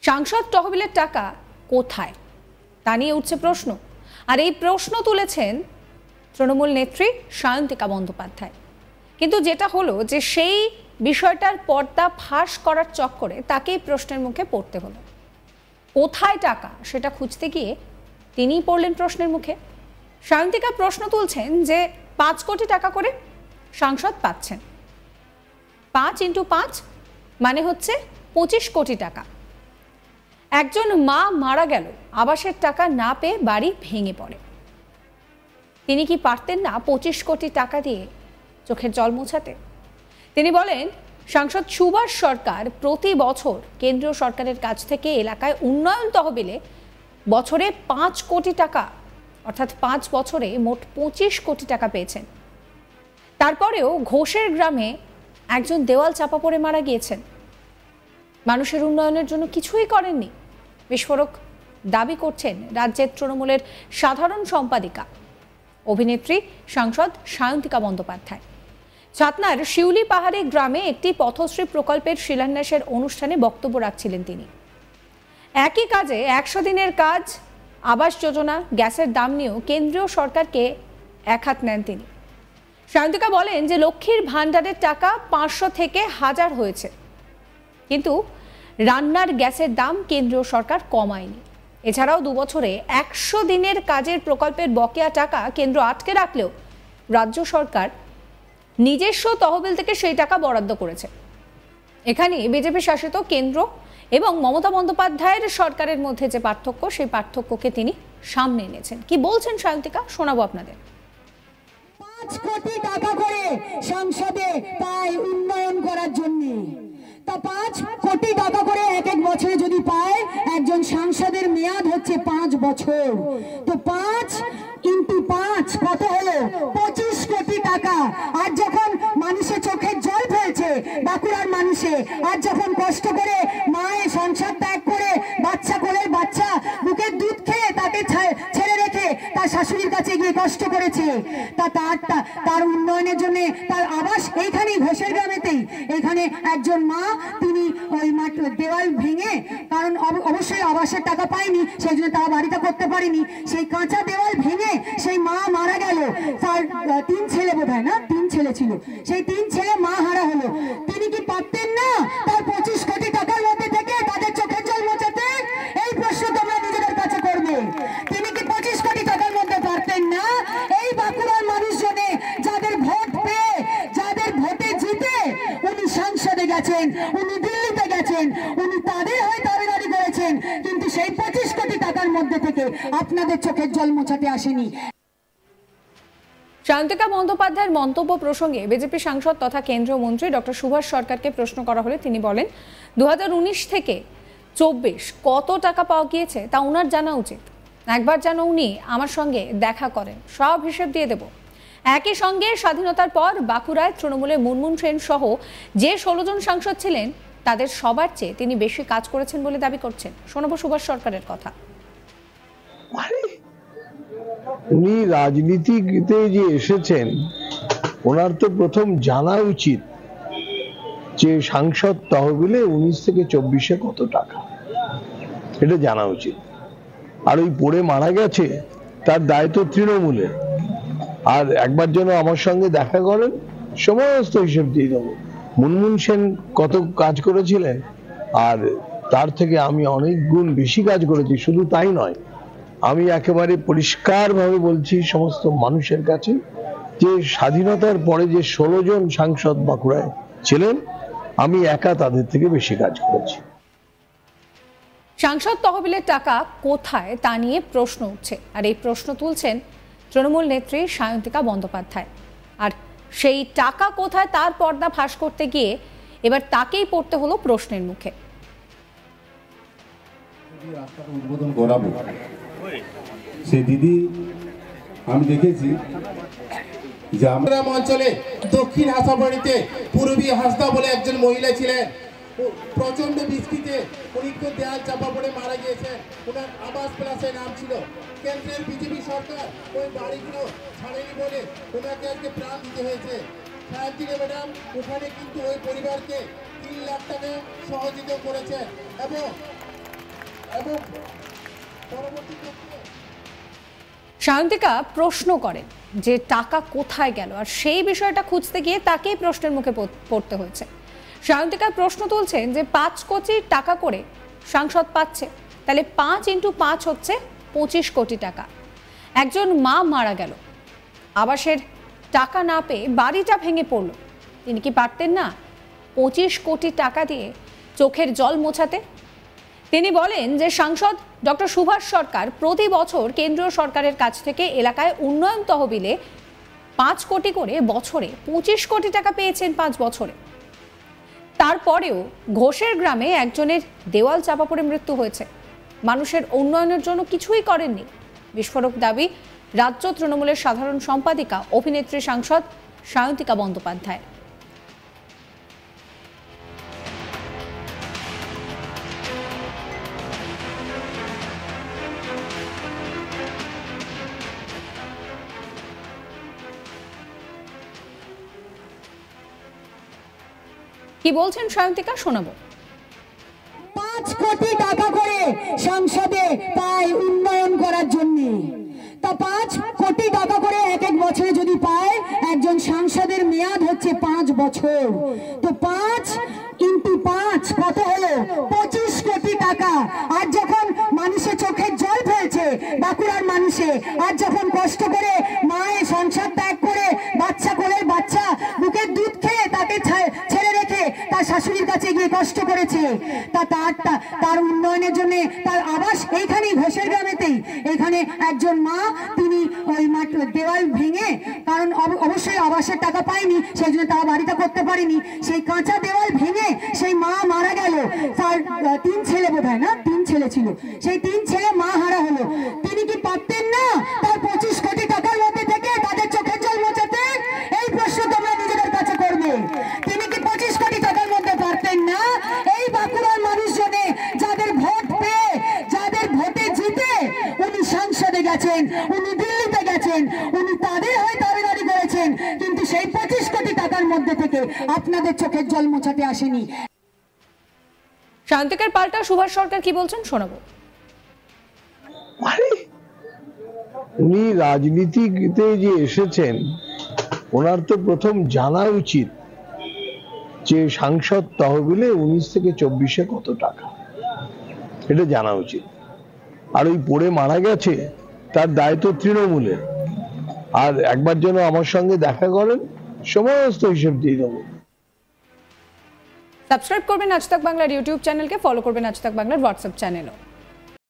সাংসদ তহবিলের টাকা কোথায় তা নিয়ে উঠছে প্রশ্ন। আর এই প্রশ্ন তুলেছেন তৃণমূল নেত্রী সায়ন্তিকা বন্দ্যোপাধ্যায়। কিন্তু যেটা হলো যে সেই বিষয়টার পর্দা ফাঁস করার চক্করে তাকেই প্রশ্নের মুখে পড়তে হলো। কোথায় টাকা সেটা খুঁজতে গিয়ে তিনিই পড়লেন প্রশ্নের মুখে। সায়ন্তিকা প্রশ্ন তুলছেন যে 5 কোটি টাকা করে সাংসদ পাচ্ছেন, 5 × 5 মানে হচ্ছে 25 কোটি টাকা। একজন মা মারা গেল, আবাসের টাকা না পেয়ে বাড়ি ভেঙে পড়ে। তিনি কি পারতেন না 25 কোটি টাকা দিয়ে চোখের জল মোছাতে? তিনি বলেন, সাংসদ সুভাষ সরকার প্রতি বছর কেন্দ্রীয় সরকারের কাছ থেকে এলাকায় উন্নয়ন তহবিলে বছরে 5 কোটি টাকা, অর্থাৎ 5 বছরে মোট 25 কোটি টাকা পেয়েছেন। তারপরেও ঘোষের গ্রামে একজন দেওয়াল চাপা পড়ে মারা গিয়েছেন, মানুষের উন্নয়নের জন্য কিছুই করেননি। বিস্ফোরক দাবি করছেন রাজ্যের তৃণমূলের সাধারণ সম্পাদিকা অভিনেত্রী সাংসদ সায়ন্তিকা বন্দ্যোপাধ্যায়। ছাতনার শিউলি পাহাড়ি গ্রামে একটি পথশ্রী প্রকল্পের শিলান্যাসের অনুষ্ঠানে বক্তব্য রাখছিলেন তিনি। একই কাজে 100 দিনের কাজ, আবাস যোজনা, গ্যাসের দাম নিয়েও কেন্দ্রীয় সরকারকে এক হাত নেন তিনি। সায়ন্তিকা বলেন যে লক্ষ্মীর ভাণ্ডারের টাকা 500 থেকে 1000 হয়েছে, কিন্তু রান্নার গ্যাসের দাম কেন্দ্রীয় সরকার কমায়নি। এছাড়াও 2 বছরে 100 দিনের কাজের প্রকল্পের বকেয়া টাকা কেন্দ্র আটকে রাখলেও রাজ্য সরকার নিজস্ব তহবিল থেকে সেই টাকা বরাদ্দ করেছে। এখানে বিজেপি শাসিত কেন্দ্র এবং মমতা বন্দ্যোপাধ্যায়ের সরকারের মধ্যে যে পার্থক্য, সেই পার্থক্যকে তিনি সামনে এনেছেন। কি বলছেন সায়ন্তিকা, শোনাবো আপনাদের। 5 কোটি টাকা করে সংসদে পায় উন্নয়ন করার জন্য। তা 5 কোটি টাকা করে এক বছরে যদি পায়, একজন সাংসদের মেয়াদ হচ্ছে 5 বছর। তো 5 × 5 কত হলো? 25 কোটি টাকা। আর যখন মানুষের চোখের জল ফেলছে বাঁকুড়ার মানুষে, আর যখন কষ্ট করে মায়ের সংসার ত্যাগ করে বাচ্চা কোলের বাচ্চা বুকের দুধ খেয়ে তাকে ছেড়ে রেখে তার শাশুড়ির কাছে গিয়ে কষ্ট করেছে, তার উন্নয়নের জন্য তার আবাস এইখানেই ঘোষের গ্রামেতেই, এখানে একজন মা তিনি ওই দেওয়াল ভেঙে, কারণ অবশ্যই আবাসের টাকা পায়নি, সেই জন্য তারা বাড়িটা করতে পারেনি, সেই কাঁচা দেওয়াল ভেঙে সেই মা মারা গেল। তার 3 ছেলে বোধহয়, না 3 ছেলে ছিল, সেই 3 ছেলে মা হারা হলো। তিনি কি পারতেন না তার 25 কোটি টাকার মধ্যে থেকে তাদের চোখের জল মোছাতে? এই প্রশ্ন তোমরা নিজেদের কাছে করবে। তিনি কি 25 কোটি টাকার মধ্যে পারতেন না? এই বাঁকুড়ার মানুষজনে যাদের ভোট পেয়ে, যাদের ভোটে জিতে উনি সংসদে গেছেন, উনি দিল্লিতে গেছেন, উনি তাদের হয়ে দাবিদারি করেছেন, কিন্তু সেই 25 কোটি টাকার মধ্যে থেকে আপনাদের চোখের জল মোছাতে আসেনি। সায়ন্তিকা বন্দ্যোপাধ্যায়ের মন্তব্য প্রসঙ্গে বিজেপি সাংসদ তথা কেন্দ্রীয় মন্ত্রী ডক্টর সুভাষ সরকারকে প্রশ্ন করা হলে তিনি বলেন, 2019 থেকে 24 কত টাকা পাওয়া গিয়েছে তা ওনার জানা উচিত। একবার যেন উনি আমার সঙ্গে দেখা করেন, সব হিসেব দিয়ে দেব। একই সঙ্গে স্বাধীনতার পর বাঁকুড়ায় তৃণমূলের মুনমুন সেন সহ যে 16 জন সাংসদ ছিলেন তাদের সবার চেয়ে তিনি বেশি কাজ করেছেন বলে দাবি করছেন। শোনাবো সুভাষ সরকারের কথা। উনি রাজনীতিতে যে এসেছেন, ওনার তো প্রথম জানা উচিত যে সাংসদ তহবিলে 19 থেকে 24-এ কত টাকা, এটা জানা উচিত। আর ওই পড়ে মারা গেছে তার দায় তো তৃণমূলের। আর একবার যেন আমার সঙ্গে দেখা করেন, সমস্ত হিসেব দিয়ে দেবো। মুনমুন সেন কত কাজ করেছিলেন, আর তার থেকে আমি অনেক গুণ বেশি কাজ করেছি। শুধু তাই নয়, আমি একেবারে পরিষ্কারভাবে বলছি সমস্ত মানুষের কাছে যে স্বাধীনতার পরে যে 16 জন সাংসদ বাঁকুড়ায় ছিলেন, আমি একা তাদের থেকে বেশি কাজ করেছি। সাংসদ তহবিলের টাকা কোথায় তা নিয়ে প্রশ্ন উঠছে, আর এই প্রশ্ন তুলছেন তৃণমূল নেত্রী সায়ন্তিকা বন্দ্যোপাধ্যায়। আর সেই টাকা কোথায় তার পর্দা ফাঁস করতে গিয়ে এবার তাকেই পড়তে হলো প্রশ্নের মুখে। উদ্বোধন করাবো, সে দিদি আমি দেখেছি যে আমরা অঞ্চলে দক্ষিণ হাসাবাড়িতে পূর্বী হাসদা বলে একজন মহিলা ছিলেন, প্রচন্ড বৃষ্টিতে উনি দেয়াল চাপা পড়ে মারা গিয়েছেন। ওনার আবাস প্লাসের নাম ছিল। কেন্দ্রের বিজেপি সরকার ওই বাড়িগুলো ছাড়েনি বলে ওনাকে আজকে প্রাণ দিতে হয়েছে। সায়ন্তিকা ম্যাডাম ওখানে কিন্তু ওই পরিবারকে 3 লাখ টাকা সহযোগিতা করেছেন এবং সায়ন্তিকা প্রশ্ন করেন যে টাকা কোথায় গেল, আর সেই বিষয়টা খুঁজতে গিয়ে তাকেই প্রশ্নের মুখে পড়তে হয়েছে। সায়ন্তিকা প্রশ্ন তুলছেন যে 5 কোটি টাকা করে সাংসদ পাচ্ছে, তাহলে 5 × 5 হচ্ছে 25 কোটি টাকা। একজন মা মারা গেল, আবাসের টাকা না পেয়ে বাড়িটা ভেঙে পড়ল, তিনি কি পারতেন না 25 কোটি টাকা দিয়ে চোখের জল মোছাতে? তিনি বলেন যে সাংসদ ডক্টর সুভাষ সরকার প্রতি বছর কেন্দ্রীয় সরকারের কাছ থেকে এলাকায় উন্নয়ন তহবিলে 5 কোটি করে বছরে 25 কোটি টাকা পেয়েছেন 5 বছরে। তারপরেও ঘোষের গ্রামে একজনের দেওয়াল চাপা পড়ে মৃত্যু হয়েছে, মানুষের উন্নয়নের জন্য কিছুই করেননি। বিস্ফোরক দাবি রাজ্য তৃণমূলের সাধারণ সম্পাদিকা অভিনেত্রী সাংসদ সায়ন্তিকা বন্দ্যোপাধ্যায়। কি বলছেন সায়ন্তিকা, শোনাবো। 5 কোটি টাকা করে সংসদে পায় উন্নয়ন করার জন্য। তা 5 কোটি টাকা করে এক বছরে যদি পায়, একজন সাংসদের মেয়াদ হচ্ছে 5 বছর। তো 5 × 5 কত হলো? 25 কোটি টাকা। আর যখন মানুষের চোখের জল ফেলছে বাঁকুড়ার মানুষে, আর যখন কষ্ট করে মায়ের সংসার ত্যাগ করে বাচ্চা কোলের বাচ্চা বুকের দুধ খেয়ে তাকে ছেড়ে রেখে তার শাশুড়ির কাছে গিয়ে কষ্ট করেছে, তার উন্নয়নের জন্য তার আবাস এইখানেই ঘোষের গ্রামেতেই, এখানে একজন মা তিনি ওই দেওয়াল ভেঙে, কারণ অবশ্যই আবাসের টাকা পায়নি সেই জন্য তারা বাড়িটা করতে পারেনি, সেই কাঁচা দেওয়াল ভেঙে সেই মা মারা গেল। তার 3 ছেলে বোধহয়, না 3 ছেলে ছিল, সেই 3 ছেলে মা হারা হলো। তিনি কি পারতেন না তার 25 কোটি টাকার মধ্যে থেকে তাদের চোখের জল মোছাতে? এই প্রশ্ন তোমরা নিজেদের কাছে করবে। তিনি কি 25 কোটি টাকার মধ্যে পারতেন না? এই বাঁকুড়ার মানুষজনে যাদের ভোট পেয়ে, যাদের ভোটে জিতে উনি সংসদে গেছেন, উনি দিল্লিতে গেছেন, উনি তাদের হয়ে দাবিদারি করেছেন, কিন্তু সেই 25 কোটি টাকার মধ্যে থেকে আপনাদের চোখের জল মোছাতে আসেনি। সায়ন্তিকার পাল্টা সুভাষ সরকার কি বলছেন, শোনাবো। উনি রাজনীতিতে যে এসেছেন, ওনার তো প্রথম জানা উচিত যে সাংসদ তহবিলে 19 থেকে 24-এ কত টাকা, এটা জানা উচিত। আর ওই পড়ে মারা গেছে তার দায়িত্ব তৃণমূলের। আর একবার যেন আমার সঙ্গে দেখা করেন, সমস্ত হিসেব দিয়ে দেবো। সাবস্ক্রাইব করবেন আজ তাক বাংলার ইউটিউব চ্যানেলকে, ফলো করবেন আজ তাক বাংলার হোয়াটসঅ্যাপ চ্যানেলও।